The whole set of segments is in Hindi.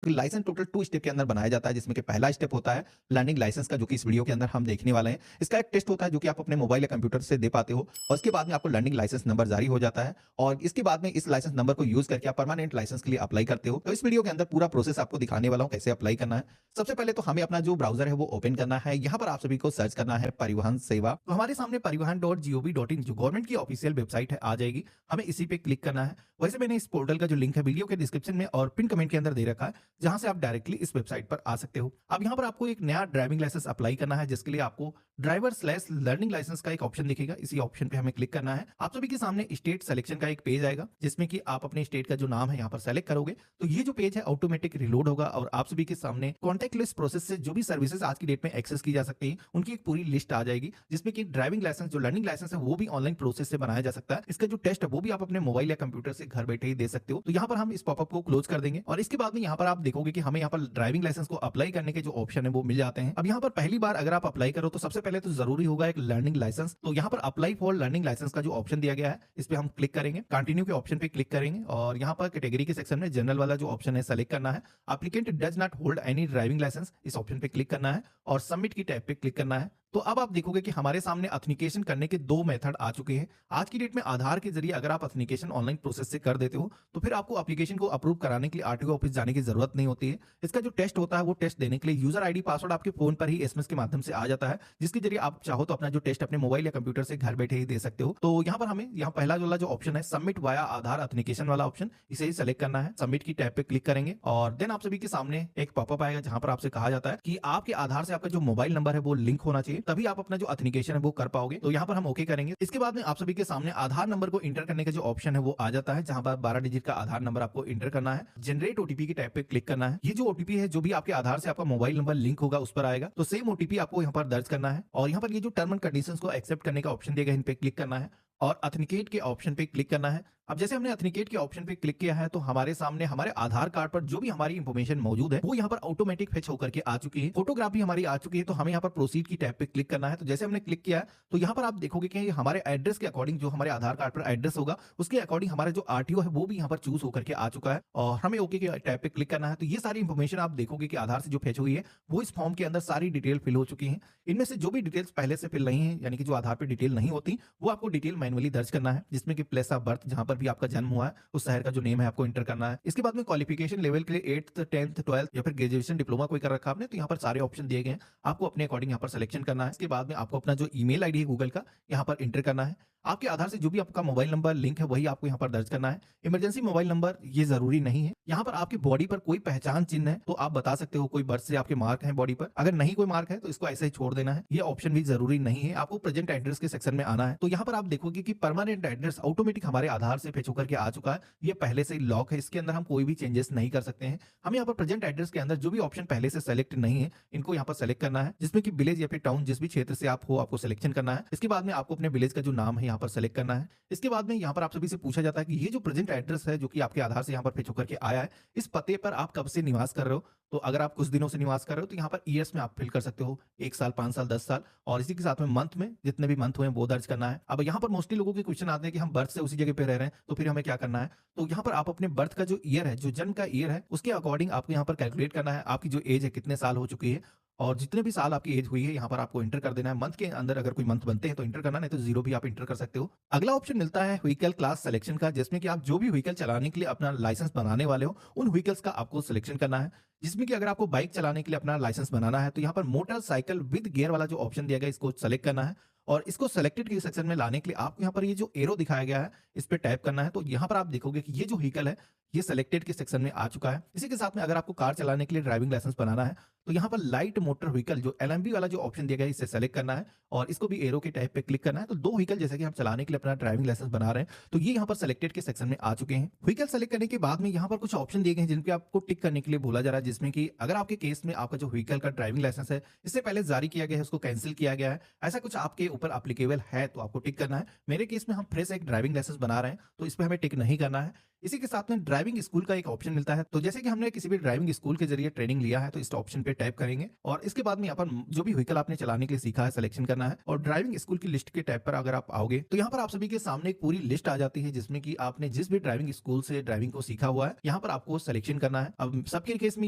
तो लाइसेंस टोटल 2 स्टेप के अंदर बनाया जाता है, जिसमें कि पहला स्टेप होता है लर्निंग लाइसेंस का, जो कि इस वीडियो के अंदर हम देखने वाले हैं। इसका एक टेस्ट होता है जो कि आप अपने मोबाइल या कंप्यूटर से दे पाते हो, और इसके बाद में आपको लर्निंग लाइसेंस नंबर जारी हो जाता है, और इसके बाद में इस लाइसेंस नंबर को यूज करके आप परमानेंट लाइसेंस के लिए अप्लाई करते हो। तो इस वीडियो के अंदर पूरा प्रोसेस आपको दिखाने वाला हूं कैसे अप्लाई करना है। सबसे पहले तो हमें अपना जो ब्राउजर है वो ओपन करना है। यहाँ पर आप सभी को सर्च करना है परिवहन सेवा। तो हमारे सामने परिवहन.gov.in जो गवर्नमेंट की ऑफिशियल वेबसाइट है आ जाएगी, हमें इसी पे क्लिक करना है। वैसे मैंने इस पोर्टल का जो लिंक है वीडियो के डिस्क्रिप्शन में और पिन कमेंट के अंदर दे रखा है, जहां से आप डायरेक्टली इस वेबसाइट पर आ सकते हो। अब यहाँ पर आपको एक नया ड्राइविंग लाइसेंस अप्लाई करना है, जिसके लिए आपको ड्राइवर स्लैश लर्निंग लाइसेंस का एक ऑप्शन दिखेगा, इसी ऑप्शन पे हमें क्लिक करना है। आप सभी के सामने स्टेट सिलेक्शन का एक पेज आएगा, जिसमें कि आप अपने स्टेट का जो नाम है यहाँ पर सेलेक्ट करोगे, तो ये जो पेज है ऑटोमेटिक रिलोड होगा और आप सभी के सामने कॉन्टैक्टलेस प्रोसेस से जो भी सर्विसेज आज की डेट में एक्सेस की जा सकती है उनकी एक पूरी लिस्ट आ जाएगी, जिसमें कि ड्राइविंग लाइसेंस जो लर्निंग लाइसेंस है वो भी ऑनलाइन प्रोसेस से बनाया जा सकता है। इसका जो टेस्ट है वो भी आप अपने मोबाइल या कंप्यूटर से घर बैठे ही दे सकते हो। तो यहाँ पर हम इस पॉपअप को क्लोज कर देंगे और इसके बाद में यहाँ पर आप देखोगे कि हमें यहाँ पर ड्राइविंग लाइसेंस को अप्लाई करने के जो ऑप्शन है वो मिल जाते हैं। अब यहाँ पर पहली बार अगर आप अप्लाई करो तो सबसे पहले तो जरूरी होगा एक लर्निंग लाइसेंस। तो यहाँ पर अप्लाई फॉर लर्निंग लाइसेंस का जो ऑप्शन दिया गया है इस पे हम क्लिक करेंगे, कंटिन्यू के ऑप्शन पे क्लिक करेंगे और यहाँ पर कैटेगरी के सेक्शन में जनरल वाला जो ऑप्शन है सेलेक्ट करना है। Applicant does not hold any driving licence, इस ऑप्शन पे क्लिक करना है और सबमिट की टैब पे क्लिक करना है। तो अब आप देखोगे कि हमारे सामने ऑथेंटिकेशन करने के 2 मेथड आ चुके हैं। आज की डेट में आधार के जरिए अगर आप ऑथेंटिकेशन ऑनलाइन प्रोसेस से कर देते हो तो फिर आपको एप्लीकेशन को अप्रूव कराने के लिए आरटीओ ऑफिस जाने की जरूरत नहीं होती है। इसका जो टेस्ट होता है वो टेस्ट देने के लिए यूजर आईडी पासवर्ड आपके फोन पर ही एसएमएस के माध्यम से आ जाता है, जिसके जरिए आप चाहो तो अपना जो टेस्ट अपने मोबाइल या कंप्यूटर से घर बैठे ही दे सकते हो। तो यहाँ पर हमें यहाँ पहला वाला जो ऑप्शन है सबमिट वाया आधार ऑथेंटिकेशन वाला ऑप्शन, इसे ही सेलेक्ट करना है। सबमिट की टैब पे क्लिक करेंगे और देन आप सभी के सामने एक पॉपअप आएगा जहां पर आपसे कहा जाता है कि आपके आधार से आपका जो मोबाइल नंबर है वो लिंक होना चाहिए, तभी आप अपना जो ऑथेंटिकेशन है वो कर पाओगे। तो यहाँ पर हम ओके करेंगे। इसके बाद में आप सभी के सामने आधार नंबर को इंटर करने का जो ऑप्शन है वो आ जाता है, जहां पर 12 डिजिट का आधार नंबर आपको इंटर करना है। जनरेट ओटीपी की टैब पे क्लिक करना है। ये जो ओटीपी है जो भी आपके आधार से आपका मोबाइल नंबर लिंक होगा उस पर आएगा, तो सेम ओटीपी आपको यहाँ पर दर्ज करना है और यहाँ पर ये जो टर्म एंड कंडीशंस को एक्सेप्ट करने का ऑप्शन दिया गया इन पे क्लिक करना है और ऑथेंटिकेट के ऑप्शन पे क्लिक करना है। अब जैसे हमने ऑथेंटिकेट के ऑप्शन पे क्लिक किया है तो हमारे सामने हमारे आधार कार्ड पर जो भी हमारी इंफॉर्मेशन मौजूद है वो यहाँ पर ऑटोमेटिक फेच होकर के आ चुकी है। फोटोग्राफ भी हमारी आ चुकी है, तो हमें यहाँ पर प्रोसीड की टैब पे क्लिक करना है। तो जैसे हमने क्लिक किया है तो यहाँ पर आप देखोगे कि हमारे एड्रेस के अकॉर्डिंग जो हमारे आधार कार्ड पर एड्रेस होगा उसके अकॉर्डिंग हमारा जो आरटीओ है वो भी यहाँ पर चूज होकर के आ चुका है और हमें ओके के टैब पे क्लिक करना है। तो ये सारी इंफॉर्मेशन आप देखोगे कि आधार से जो फेच हुई है वो इस फॉर्म के अंदर सारी डिटेल फिल हो चुकी है। इनमें से जो भी डिटेल्स पहले से फिल नहीं है, यानी कि जो आधार पे डिटेल नहीं होती, वो आपको डिटेल मैनुअली दर्ज करना है, जिसमें कि प्लेस ऑफ बर्थ जहां पर भी आपका जन्म हुआ है उस शहर का जो नेम है आपको इंटर करना है। इसके बाद में क्वालिफिकेशन लेवल के लिए 8th 10th 12th या फिर ग्रेजुएशन डिप्लोमा कोई कर रखा आपने, तो यहाँ पर सारे ऑप्शन दिए गए हैं, आपको अपने अकॉर्डिंग यहाँ पर सिलेक्शन करना है। इसके बाद में आपको अपना जो ईमेल आईडी है गूगल का यहाँ पर इंटर करना है। आपके आधार से जो भी आपका मोबाइल नंबर लिंक है वही आपको यहाँ पर दर्ज करना है। इमरजेंसी मोबाइल नंबर ये जरूरी नहीं है। यहाँ पर आपकी बॉडी पर कोई पहचान चिन्ह है तो आप बता सकते हो, कोई बर्थ से आपके मार्क है बॉडी पर, अगर नहीं कोई मार्क है तो इसको ऐसे ही छोड़ देना है, ये ऑप्शन भी जरूरी नहीं है। आपको प्रेजेंट एड्रेस के सेक्शन में आना है। तो यहाँ पर आप देखोगे कि परमानेंट एड्रेस ऑटोमेटिक हमारे आधार से फेच होकर के आ चुका है, ये पहले से ही लॉक है, इसके अंदर हम कोई भी चेंजेस नहीं कर सकते हैं। हम यहाँ पर प्रेजेंट एड्रेस के अंदर जो भी ऑप्शन पहले से सेलेक्ट नहीं है इनको यहाँ पर सेलेक्ट करना है, जिसमें कि विलेज या फिर टाउन जिस भी क्षेत्र से आप हो आपको सिलेक्शन करना है। इसके बाद में आपको अपने विलेज का जो नाम है यहाँ पर सेलेक्ट करना है। इसके बाद में यहाँ पर आप सभी से पूछा जाता है कि ये जो प्रेजेंट एड्रेस है जो कि आपके आधार से यहाँ पर फेच होकर के आया है, इस पते पर आप कब से निवास कर रहे हो। तो अगर आप कुछ दिनों से निवास कर रहे हो तो यहाँ पर ईयर्स में आप फिल कर सकते हो, 1 साल 5 साल 10 साल, और इसी के साथ में मंथ में जितने भी मंथ हुए वो दर्ज करना है। अब यहाँ पर मोस्टली लोगों के क्वेश्चन आते हैं कि हम बर्थ से उसी जगह पे रह रहे हैं तो फिर हमें क्या करना है। तो यहाँ पर आप अपने बर्थ का जो ईयर है, जो जन्म का ईयर है, उसके अकॉर्डिंग आपको यहाँ पर कैलकुलेट करना है आपकी जो एज है कितने साल हो चुकी है, और जितने भी साल आपकी एज हुई है यहाँ पर आपको इंटर कर देना है। मंथ के अंदर अगर कोई मंथ बनते हैं तो इंटर करना, नहीं तो 0 भी आप इंटर कर सकते हो। अगला ऑप्शन मिलता है व्हीकल क्लास सिलेक्शन का, जिसमें कि आप जो भी व्हीकल चलाने के लिए अपना लाइसेंस बनाने वाले हो उन व्हीकल्स का आपको सिलेक्शन करना है। जिसमें कि अगर आपको बाइक चलाने के लिए अपना लाइसेंस बनाना है तो यहाँ पर मोटरसाइकिल विद गियर वाला जो ऑप्शन दिया गया इसको सेलेक्ट करना है और इसको सेलेक्टेड के सेक्शन में लाने के लिए आपको यहाँ पर ये जो एरो दिखाया गया है इस पे टैप करना है। तो यहाँ पर आप देखोगे कि ये जो व्हीकल है ये सेलेक्टेड के सेक्शन में आ चुका है। इसी के साथ में अगर आपको कार चलाने के लिए ड्राइविंग लाइसेंस बनाना है तो यहाँ पर लाइट मोटर व्हीकल जो एलएमवी वाला जो ऑप्शन दिया गया है इसे सेलेक्ट करना है और इसको भी एरो के टाइप पे क्लिक करना है। तो 2 व्हीकल जैसे कि हम चलाने के लिए अपना ड्राइविंग लाइसेंस बना रहे हैं तो ये यहाँ पर सेलेक्टेड के सेक्शन में आ चुके हैं। व्हीकल सेलेक्ट करने के बाद में यहाँ पर कुछ ऑप्शन दिए गए हैं जिन पे आपको टिक करने के लिए बोला जा रहा है, जिसमें कि अगर आपके केस में आपका जो व्हीकल का ड्राइविंग लाइसेंस है इससे पहले जारी किया गया है उसको कैंसिल किया गया है, ऐसा कुछ आपके ऊपर एप्लीकेबल है तो आपको टिक करना है। मेरे केस में हम फ्रेश एक ड्राइविंग लाइसेंस बना रहे हैं तो इस पर हमें टिक नहीं करना है। इसी के साथ में ड्राइविंग स्कूल का एक ऑप्शन मिलता है। तो जैसे कि हमने किसी भी ड्राइविंग स्कूल के जरिए ट्रेनिंग लिया है तो इस ऑप्शन पे टैप करेंगे और इसके बाद में यहाँ पर जो भी व्हीकल आपने चलाने के लिए सीखा है सिलेक्शन करना है और ड्राइविंग स्कूल की लिस्ट के टैब पर अगर आप आओगे तो यहाँ पर आप सभी के सामने एक पूरी लिस्ट आ जाती है जिसमें कि आपने जिस भी ड्राइविंग स्कूल से ड्राइविंग को सीखा हुआ है यहाँ पर आपको सिलेक्शन करना है। अब सबके केस में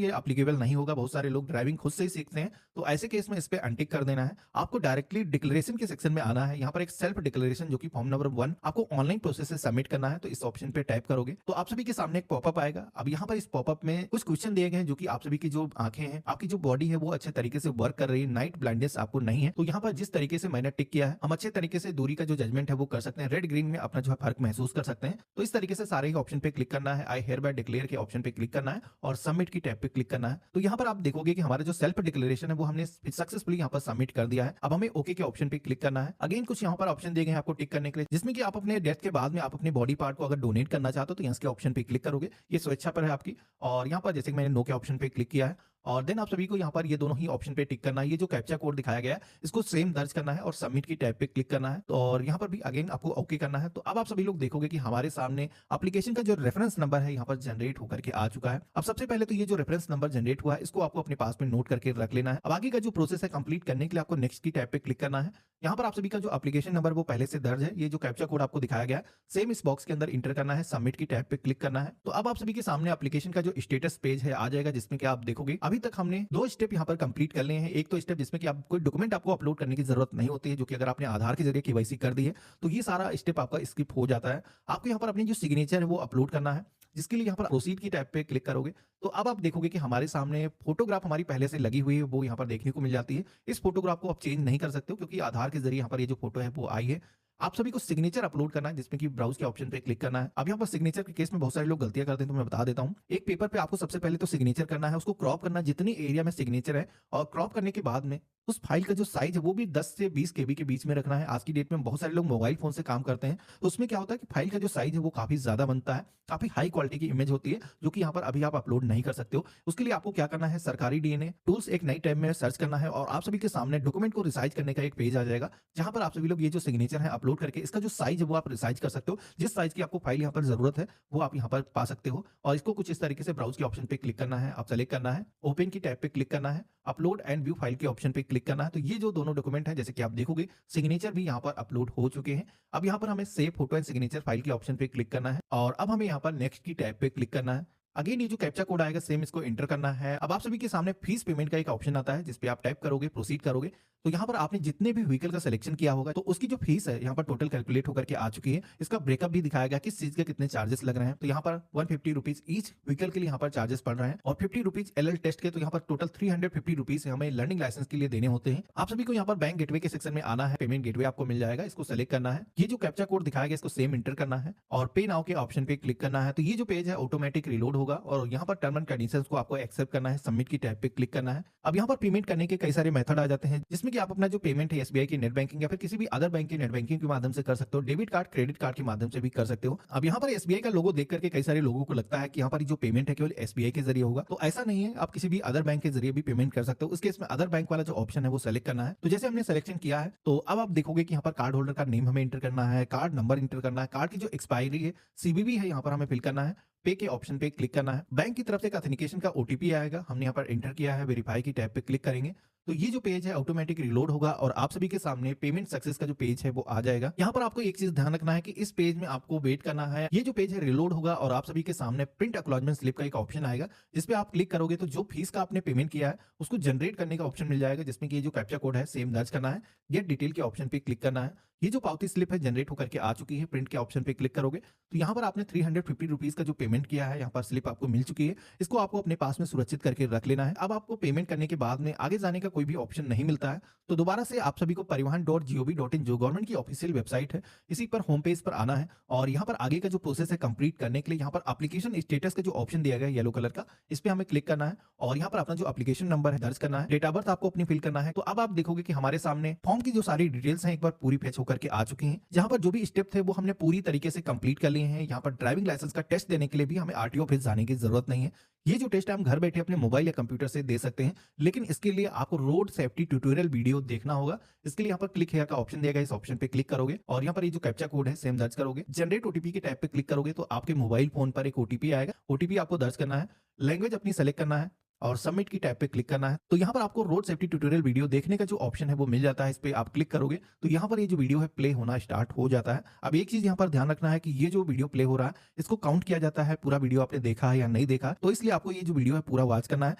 ये एप्लीकेबल नहीं होगा, बहुत सारे लोग ड्राइविंग खुद से ही सीखते हैं, तो ऐसे केस में इस पे अनटिक कर देना है। आपको डायरेक्टली डिक्लेरेशन के सेक्शन में आना है। यहाँ पर एक सेल्फ डिक्लेरेशन जो कि फॉर्म नंबर 1 आपको ऑनलाइन प्रोसेस से सबमिट करना है, तो इस ऑप्शन पे टाइप करोगे तो आप सभी के सामने एक पॉपअप आएगा। अब यहाँ पर इस पॉपअप में कुछ क्वेश्चन दिए गए हैं जो कि आप सभी की जो आंखें हैं, आपकी जो बॉडी है वो अच्छे तरीके से वर्क कर रही है, नाइट ब्लाइंडनेस आपको नहीं है। तो यहाँ पर जिस तरीके से मैंने टिक किया है हम अच्छे तरीके से दूरी का जो जजमेंट है वो कर सकते हैं, रेड ग्रीन में अपना जो है फर्क महसूस कर सकते हैं। तो इस तरीके से सारे ही ऑप्शन पे क्लिक करना है, आई हियर बाय डिक्लेयर के ऑप्शन पे क्लिक करना है और सबमिट की टैब पे क्लिक करना है। तो यहाँ पर आप देखोगे कि हमारा जो सेल्फ डिक्लेरेशन है वो हमने सक्सेसफुली यहाँ पर सबमिट कर दिया है। अब हमें ओके के ऑप्शन पे क्लिक करना है। अगेन कुछ यहाँ पर ऑप्शन दिए गए हैं आपको टिक करने के लिए, जिसमें कि आप अपने डेथ के बाद में आप अपने बॉडी पार्ट को अगर डोनेट करना चाहते हो तो यहाँ के ऑप्शन पे क्लिक करोगे, ये स्वेच्छा पर है आपकी। और यहाँ पर जैसे कि मैंने नो के ऑप्शन पे क्लिक किया है और देन आप सभी को यहाँ पर ये दोनों ही ऑप्शन पे टिक करना है। ये जो कैप्चा कोड दिखाया गया है इसको सेम दर्ज करना है और सबमिट की टैब पे क्लिक करना है। तो और यहाँ पर भी अगेन आपको ओके करना है। तो अब आप सभी लोग देखोगे कि हमारे सामने एप्लीकेशन का जो रेफरेंस नंबर है यहाँ पर जनरेट होकर के आ चुका है। अब सबसे पहले तो ये जो रेफरेंस नंबर जनरेट हुआ है इसको आपको अपने पास में नोट करके रख लेना है। अब आगे का जो प्रोसेस है कंप्लीट करने के लिए आपको नेक्स्ट की टैब पे क्लिक करना है। यहाँ पर आप सभी का जो एप्लीकेशन नंबर वो पहले से दर्ज है, ये जो कैप्चा कोड आपको दिखाया गया है सेम इस बॉक्स के अंदर इंटर करना है, सबमिट की टैब पे क्लिक करना है। तो अब आप सभी के सामने एप्लीकेशन का जो स्टेटस पेज है आ जाएगा, जिसमें कि आप देखोगे अभी तक हमने 2 स्टेप यहाँ पर कंप्लीट कर लिए हैं। एक तो स्टेप जिसमें कि आप कोई डॉक्यूमेंट आपको अपलोड करने की जरूरत नहीं होती है, जो कि अगर आपने आधार के जरिए केवाईसी कर दी है तो ये सारा स्टेप आपका स्किप हो जाता है। आपको यहाँ पर अपनी जो सिग्नेचर है वो अपलोड करना है, जिसके लिए यहाँ पर प्रोसीड की टैब पे क्लिक करोगे तो अब आप देखोगे कि हमारे सामने फोटोग्राफ हमारी पहले से लगी हुई है वो यहाँ पर देखने को मिल जाती है। इस फोटोग्राफ को आप चेंज नहीं कर सकते हो क्योंकि आधार के जरिए यहाँ पर ये जो फोटो है वो आई है। आप सभी को सिग्नेचर अपलोड करना है, जिसमें कि ब्राउज के ऑप्शन पे क्लिक करना है। अब यहाँ पर सिग्नेचर के केस में बहुत सारे लोग गलतियां करते हैं, तो मैं बता देता हूँ। एक पेपर पे आपको सबसे पहले तो सिग्नेचर करना है, उसको क्रॉप करना जितनी एरिया में सिग्नेचर है, और क्रॉप करने के बाद में उस फाइल का जो साइज है वो भी 10 से 20 केबी के बीच में रखना है। आज की डेट में बहुत सारे लोग मोबाइल फोन से काम करते हैं, तो उसमें क्या होता है कि फाइल का जो साइज है वो काफी ज्यादा बनता है, काफी हाई क्वालिटी की इमेज होती है, जो कि यहाँ पर अभी आप अपलोड नहीं कर सकते हो। उसके लिए आपको क्या करना है, सरकारी डीएनए टूल्स एक नई टैब में सर्च करना है और आप सभी के सामने डॉक्यूमेंट को रिसाइज करने का एक पेज आ जाएगा, जहां पर आप सभी लोग ये जो सिग्नेचर है अपलोड करके इसका जो साइज है वो आप रिसाइज कर सकते हो। जिस साइज की आपको फाइल यहाँ पर जरूरत है वो आप यहाँ पर पा सकते हो, और इसको कुछ इस तरीके से ब्राउज के ऑप्शन पे क्लिक करना है, आप सेलेक्ट करना है, ओपन की टैब पे क्लिक करना है, अपलोड एंड व्यू फाइल के ऑप्शन पे क्लिक करना है। तो ये जो दोनों डॉक्यूमेंट है जैसे कि आप देखोगे सिग्नेचर भी यहाँ पर अपलोड हो चुके हैं। अब यहाँ पर हमें save photo and signature file के ऑप्शन पे क्लिक करना है और अब हमें यहाँ पर नेक्स्ट की टैब पे क्लिक करना है। अगेन ये जो कैप्चा कोड आएगा सेम इसको एंटर करना है। अब आप सभी के सामने फीस पेमेंट का एक ऑप्शन आता है, जिसपे आप टाइप करोगे, प्रोसीड करोगे, तो यहाँ पर आपने जितने भी व्हीकल का सिलेक्शन किया होगा तो उसकी जो फीस है यहाँ पर टोटल कैलकुलेट होकर के आ चुकी है। इसका ब्रेकअप भी दिखाया गया किस चीज के कितने चार्जेस लग रहे हैं। तो यहाँ पर 150 रुपीज ईच व्हीकल के लिए यहाँ पर चार्जेस पड़ रहे हैं और 50 रुपीज एलएल टेस्ट के, तो यहाँ पर टोटल 350 रुपीज हमें लर्निंग लाइसेंस के लिए देने होते हैं। आप सभी को यहाँ पर बैंक गेटवे के सेक्शन में आना है, पेमेंट गेटवे आपको मिल जाएगा, इसको सेलेक्ट करना है। ये जो कैप्चा कोड दिखाया गया इसको सेम इंटर करना है और पे नाउ के ऑप्शन पे क्लिक करना है। तो ये जो पेज है ऑटोमेटिक रिलोड होगा और यहाँ पर टर्म एंड कंडीशंस को आपको एक्सेप्ट करना है, सबमिट की टैब पे क्लिक करना है। अब यहाँ पर पेमेंट करने के कई सारे मेथड आ जाते हैं, जिसमें कि आप अपना जो पेमेंट है एसबीआई की नेट बैंकिंग या फिर किसी भी अदर बैंक की नेट बैंकिंग के माध्यम से कर सकते हो, डेबिट कार्ड क्रेडिट कार्ड के माध्यम से भी कर सकते हो। अब यहाँ पर एसबीआई का लोगो देख करके कई सारे लोगों को लगता है कि यहाँ पर जो पेमेंट है केवल एसबीआई के जरिए होगा, तो ऐसा नहीं है, आप किसी भी अदर बैंक के जरिए भी पेमेंट कर सकते हो। उस केस में अदर बैंक वाला जो ऑप्शन है वो सेलेक्ट करना है। तो जैसे हमने सिलेक्शन किया है तो अब आप देखोगे कि यहाँ पर कार्ड होल्डर का नेम हमें इंटर करना है, कार्ड नंबर इंटर करना है, कार्ड की जो एक्सपायरी है सीवीवी है यहाँ पर हमें फिल करना है, पे के ऑप्शन पे क्लिक करना है। बैंक की तरफ से एक ऑथेंटिकेशन का ओटीपी आएगा, हमने यहाँ पर एंटर किया है, वेरीफाई की टैब पे क्लिक करेंगे तो ये जो पेज है ऑटोमेटिक रिलोड होगा और आप सभी के सामने पेमेंट सक्सेस का जो पेज है वो आ जाएगा। यहाँ पर आपको एक चीज ध्यान रखना है कि इस पेज में आपको वेट करना है। ये जो पेज है रिलोड होगा और आप सभी के सामने प्रिंट एक्नॉलेजमेंट स्लिप का एक ऑप्शन आएगा, जिसपे आप क्लिक करोगे तो जो फीस का आपने पेमेंट किया है उसको जनरेट करने का ऑप्शन मिल जाएगा, जिसमें कि ये जो कैप्चा कोड है सेम दर्ज करना है, गेट डिटेल के ऑप्शन पे क्लिक करना है। ये जो पावती स्लिप है जनरेट होकर के आ चुकी है, प्रिंट के ऑप्शन पे क्लिक करोगे तो यहाँ पर आपने 350 रुपीज का जो पेमेंट किया है यहाँ पर स्लिप आपको मिल चुकी है। इसको आपको अपने पास में सुरक्षित करके रख लेना है। अब आपको पेमेंट करने के बाद में आगे जाने का कोई भी ऑप्शन नहीं मिलता है, तो दोबारा से आप सभी को परिवहन.gov.in जो गवर्नमेंट की ऑफिशियल वेबसाइट है इसी पर होम पेज पर आना है और यहाँ पर आगे का जो प्रोसेस है कंप्लीट करने के लिए यहाँ पर एप्लीकेशन स्टेटस का जो ऑप्शन दिया गया है येलो कलर का, इस पे हमें क्लिक करना है और यहाँ पर अपना जो एप्लीकेशन नंबर है दर्ज करना है, डेट ऑफ बर्थ आपको अपनी फिल करना है। तो अब आप देखोगे कि हमारे सामने फॉर्म की जो सारी डिटेल्स हैं एक बार पूरी फेच होकर के आ चुकी हैं, जहां पर जो भी स्टेप थे वो हमने पूरी तरीके से कंप्लीट कर लिए हैं। यहाँ पर ड्राइविंग लाइसेंस का टेस्ट देने के लिए भी हमें आरटीओ ऑफिस जाने की जरूरत नहीं है। ये जो टेस्ट है हम घर बैठे अपने मोबाइल या कंप्यूटर से दे सकते हैं, लेकिन इसके लिए आपको रोड सेफ्टी ट्यूटोरियल वीडियो देखना होगा। इसके लिए यहाँ पर क्लिक हेयर का ऑप्शन दिया गया है, इस ऑप्शन पे क्लिक करोगे और यहाँ पर ये जो कैप्चा कोड है सेम दर्ज करोगे। जनरेट ओटीपी के टैब पे क्लिक करोगे तो आपके मोबाइल फोन पर एक ओटीपी आएगा। ओटीपी आपको दर्ज करना है, लैंग्वेज अपनी सेलेक्ट करना है और सबमिट की टैब पे क्लिक करना है। तो यहाँ पर आपको रोड सेफ्टी ट्यूटोरियल वीडियो देखने का जो ऑप्शन है वो मिल जाता है। इस पे आप क्लिक करोगे तो यहाँ पर ये जो वीडियो है प्ले होना स्टार्ट हो जाता है। अब एक चीज यहाँ पर ध्यान रखना है कि ये जो वीडियो प्ले हो रहा है इसको काउंट किया जाता है, पूरा वीडियो आपने देखा है या नहीं देखा, तो इसलिए आपको ये जो वीडियो है पूरा वॉच करना है।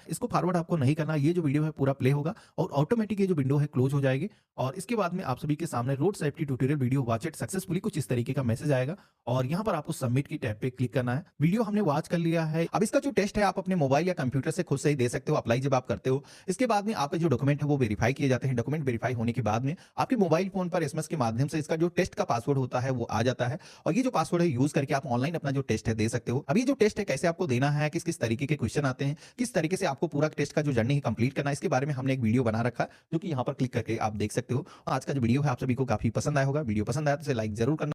इसको फॉरवर्ड आपको नहीं करना, ये जो वीडियो है पूरा प्ले होगा और ऑटोमेटिक ये जो विंडो है क्लोज हो जाएगी और इसके बाद में आप सभी के सामने road safety tutorial video watched successfully कुछ इस तरीके का मैसेज आएगा और यहाँ पर आपको सबमिट की टैब पे क्लिक करना है। वीडियो हमने वॉच कर लिया है। अब इसका जो टेस्ट है आप अपने मोबाइल या कंप्यूटर से खुद से ही दे सकते हो, अप्लाई जब आप करते हो। इसके बाद में आपके जो डॉक्यूमेंट है वो वेरीफाई किए जाते हैं। डॉक्यूमेंट वेरीफाई होने के बाद में आपके मोबाइल फोन पर एसएमएस के माध्यम से इसका जो टेस्ट का पासवर्ड होता है वो आ जाता है और ये जो पासवर्ड है यूज करके आप ऑनलाइन अपना जो टेस्ट है दे सकते हो। अब ये जो टेस्ट है कैसे आपको देना है, किस किस तरीके के क्वेश्चन आते हैं, किस तरीके से आपको पूरा टेस्ट का जो जर्नी है कंप्लीट करना है, इसके बारे में हमने एक वीडियो बना रखा है जो कि यहाँ पर क्लिक करके आप देख सकते हो। आज का जो वीडियो है आप सभी को काफी पसंद आया होगा। वीडियो पसंद आया तो इसे लाइक जरूर करना।